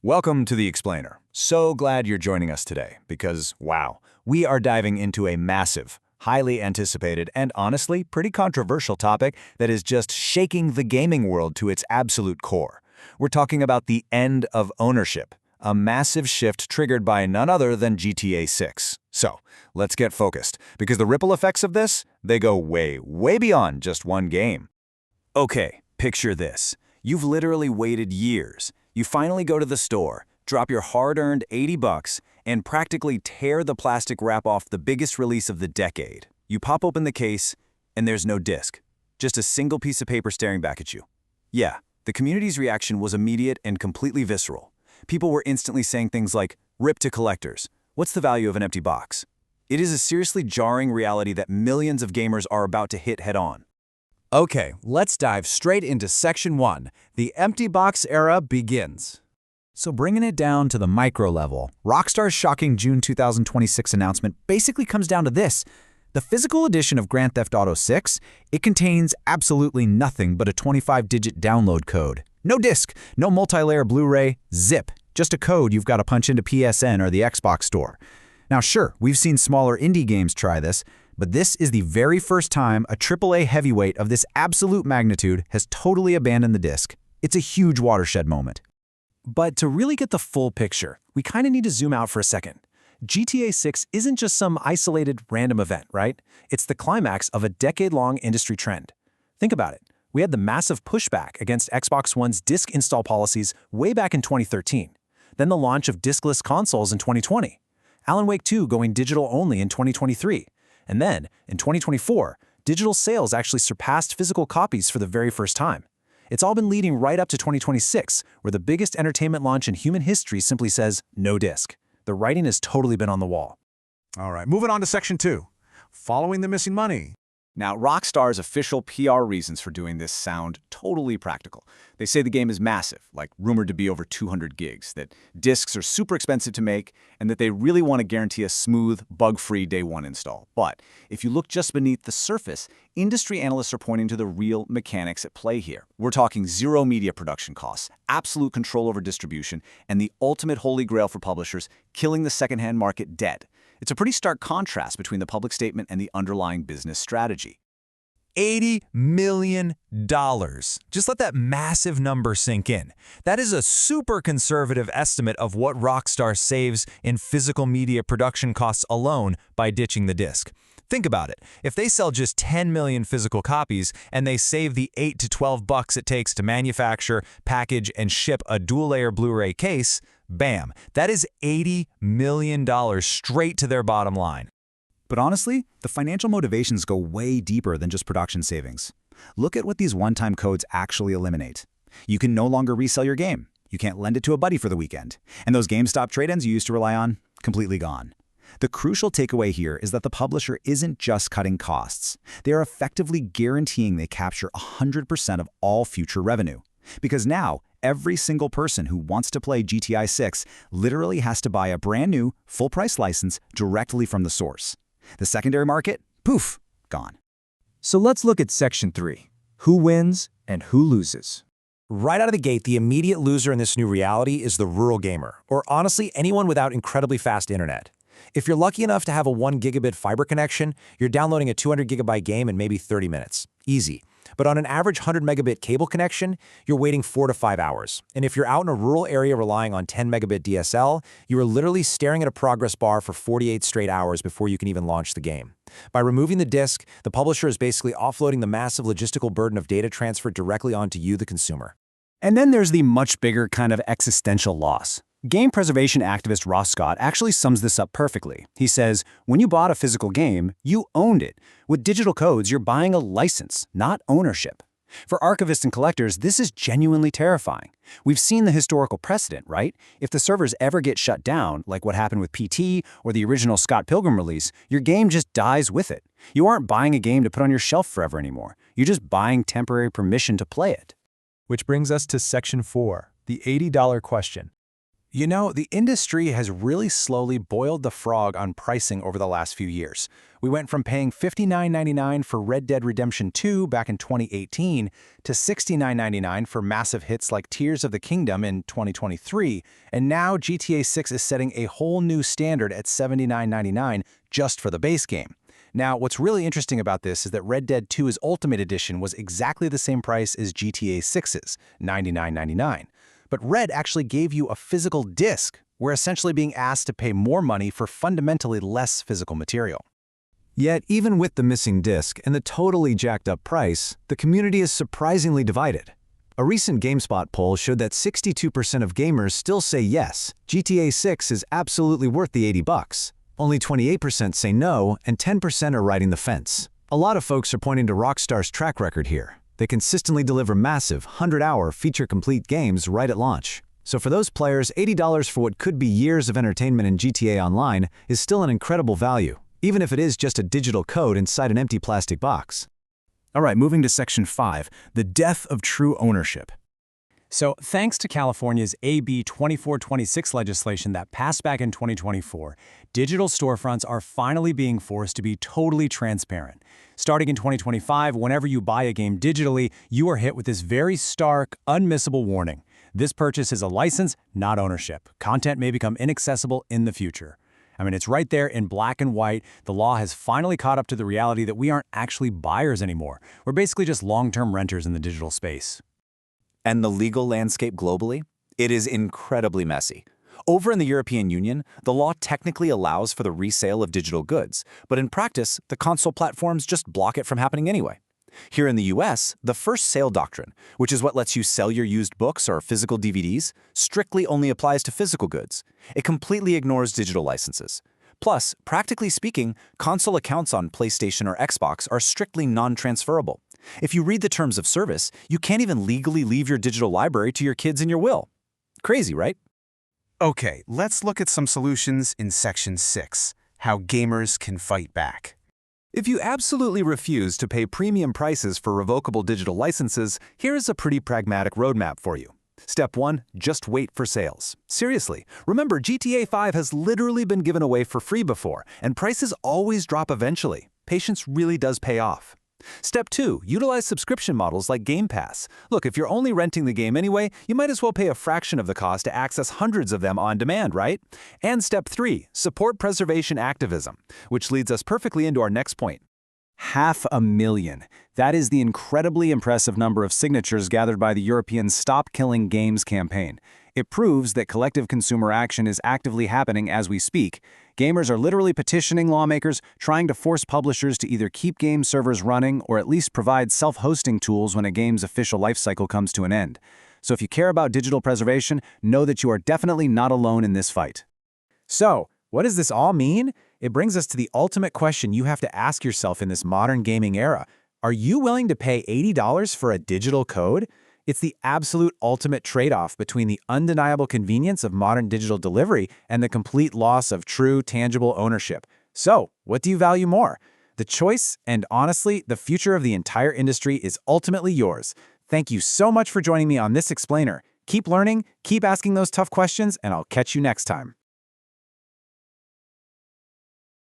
Welcome to The Explainer. So glad you're joining us today because, wow, we are diving into a massive, highly anticipated, and honestly pretty controversial topic that is just shaking the gaming world to its absolute core. We're talking about the end of ownership, a massive shift triggered by none other than GTA 6. So, let's get focused, because the ripple effects of this, they go way, way beyond just one game. Okay, picture this. You've literally waited years. You finally go to the store, drop your hard-earned $80, and practically tear the plastic wrap off the biggest release of the decade. You pop open the case, and there's no disc. Just a single piece of paper staring back at you. Yeah, the community's reaction was immediate and completely visceral. People were instantly saying things like, "Rip to collectors. What's the value of an empty box?" It is a seriously jarring reality that millions of gamers are about to hit head-on. Okay, let's dive straight into Section 1. The empty box era begins. So bringing it down to the micro level, Rockstar's shocking June 2026 announcement basically comes down to this. The physical edition of Grand Theft Auto 6, it contains absolutely nothing but a 25-digit download code. No disc, no multi-layer Blu-ray, zip. Just a code you've got to punch into PSN or the Xbox store. Now sure, we've seen smaller indie games try this, but this is the very first time a AAA heavyweight of this absolute magnitude has totally abandoned the disc. It's a huge watershed moment. But to really get the full picture, we kind of need to zoom out for a second. GTA 6 isn't just some isolated random event, right? It's the climax of a decade-long industry trend. Think about it. We had the massive pushback against Xbox One's disc install policies way back in 2013. Then the launch of discless consoles in 2020. Alan Wake 2 going digital only in 2023. And then, in 2024, digital sales actually surpassed physical copies for the very first time. It's all been leading right up to 2026, where the biggest entertainment launch in human history simply says, no disc. The writing has totally been on the wall. All right, moving on to Section 2. Following the missing money. Now, Rockstar's official PR reasons for doing this sound totally practical. They say the game is massive, like rumored to be over 200 gigs, that discs are super expensive to make, and that they really want to guarantee a smooth, bug-free day one install. But if you look just beneath the surface, industry analysts are pointing to the real mechanics at play here. We're talking zero media production costs, absolute control over distribution, and the ultimate holy grail for publishers, killing the secondhand market dead. It's a pretty stark contrast between the public statement and the underlying business strategy. $80 million. Just let that massive number sink in. That is a super conservative estimate of what Rockstar saves in physical media production costs alone by ditching the disc. Think about it. If they sell just 10 million physical copies and they save the $8 to $12 it takes to manufacture, package, and ship a dual-layer Blu-ray case, bam, that is $80 million straight to their bottom line. But honestly, the financial motivations go way deeper than just production savings. Look at what these one-time codes actually eliminate. You can no longer resell your game. You can't lend it to a buddy for the weekend. And those GameStop trade-ins you used to rely on, completely gone. The crucial takeaway here is that the publisher isn't just cutting costs. They are effectively guaranteeing they capture 100% of all future revenue. Because now, every single person who wants to play GTA 6 literally has to buy a brand new, full-price license directly from the source. The secondary market, poof, gone. So let's look at Section 3. Who wins and who loses? Right out of the gate, the immediate loser in this new reality is the rural gamer, or honestly, anyone without incredibly fast internet. If you're lucky enough to have a 1 gigabit fiber connection, you're downloading a 200 gigabyte game in maybe 30 minutes. Easy. But on an average 100 megabit cable connection, you're waiting 4 to 5 hours. And if you're out in a rural area relying on 10 megabit DSL, you are literally staring at a progress bar for 48 straight hours before you can even launch the game. By removing the disc, the publisher is basically offloading the massive logistical burden of data transfer directly onto you, the consumer. And then there's the much bigger kind of existential loss. Game preservation activist Ross Scott actually sums this up perfectly. He says, when you bought a physical game, you owned it. With digital codes, you're buying a license, not ownership. For archivists and collectors, this is genuinely terrifying. We've seen the historical precedent, right? If the servers ever get shut down, like what happened with PT or the original Scott Pilgrim release, your game just dies with it. You aren't buying a game to put on your shelf forever anymore. You're just buying temporary permission to play it. Which brings us to Section 4, the $80 question. You know, the industry has really slowly boiled the frog on pricing over the last few years. We went from paying $59.99 for Red Dead Redemption 2 back in 2018 to $69.99 for massive hits like Tears of the Kingdom in 2023, and now GTA 6 is setting a whole new standard at $79.99 just for the base game. Now, what's really interesting about this is that Red Dead 2's Ultimate Edition was exactly the same price as GTA 6's, $99.99. But Red actually gave you a physical disc. We're essentially being asked to pay more money for fundamentally less physical material. Yet, even with the missing disc and the totally jacked up price, the community is surprisingly divided. A recent GameSpot poll showed that 62% of gamers still say yes, GTA 6 is absolutely worth the $80. Only 28% say no, and 10% are riding the fence. A lot of folks are pointing to Rockstar's track record here. They consistently deliver massive, 100-hour, feature-complete games right at launch. So for those players, $80 for what could be years of entertainment in GTA Online is still an incredible value, even if it is just a digital code inside an empty plastic box. All right, moving to Section 5, the death of true ownership. So, thanks to California's AB 2426 legislation that passed back in 2024, digital storefronts are finally being forced to be totally transparent. Starting in 2025, whenever you buy a game digitally, you are hit with this very stark, unmissable warning. This purchase is a license, not ownership. Content may become inaccessible in the future. I mean, it's right there in black and white. The law has finally caught up to the reality that we aren't actually buyers anymore. We're basically just long-term renters in the digital space. And the legal landscape globally? It is incredibly messy. Over in the European Union, the law technically allows for the resale of digital goods, but in practice, the console platforms just block it from happening anyway. Here in the US, the first sale doctrine, which is what lets you sell your used books or physical DVDs, strictly only applies to physical goods. It completely ignores digital licenses. Plus, practically speaking, console accounts on PlayStation or Xbox are strictly non-transferable. If you read the terms of service, you can't even legally leave your digital library to your kids in your will. Crazy, right? Okay, let's look at some solutions in Section 6, how gamers can fight back. If you absolutely refuse to pay premium prices for revocable digital licenses, here is a pretty pragmatic roadmap for you. Step 1, just wait for sales. Seriously, remember GTA 5 has literally been given away for free before, and prices always drop eventually. Patience really does pay off. Step 2, utilize subscription models like Game Pass. Look, if you're only renting the game anyway, you might as well pay a fraction of the cost to access hundreds of them on demand, right? And Step 3, support preservation activism, which leads us perfectly into our next point. 500,000. That is the incredibly impressive number of signatures gathered by the European Stop Killing Games campaign. It proves that collective consumer action is actively happening as we speak. Gamers are literally petitioning lawmakers, trying to force publishers to either keep game servers running or at least provide self-hosting tools when a game's official lifecycle comes to an end. So if you care about digital preservation, know that you are definitely not alone in this fight. So, what does this all mean? It brings us to the ultimate question you have to ask yourself in this modern gaming era. Are you willing to pay $80 for a digital code? It's the absolute ultimate trade-off between the undeniable convenience of modern digital delivery and the complete loss of true, tangible ownership. So, what do you value more? The choice, and honestly, the future of the entire industry is ultimately yours. Thank you so much for joining me on this explainer. Keep learning, keep asking those tough questions, and I'll catch you next time.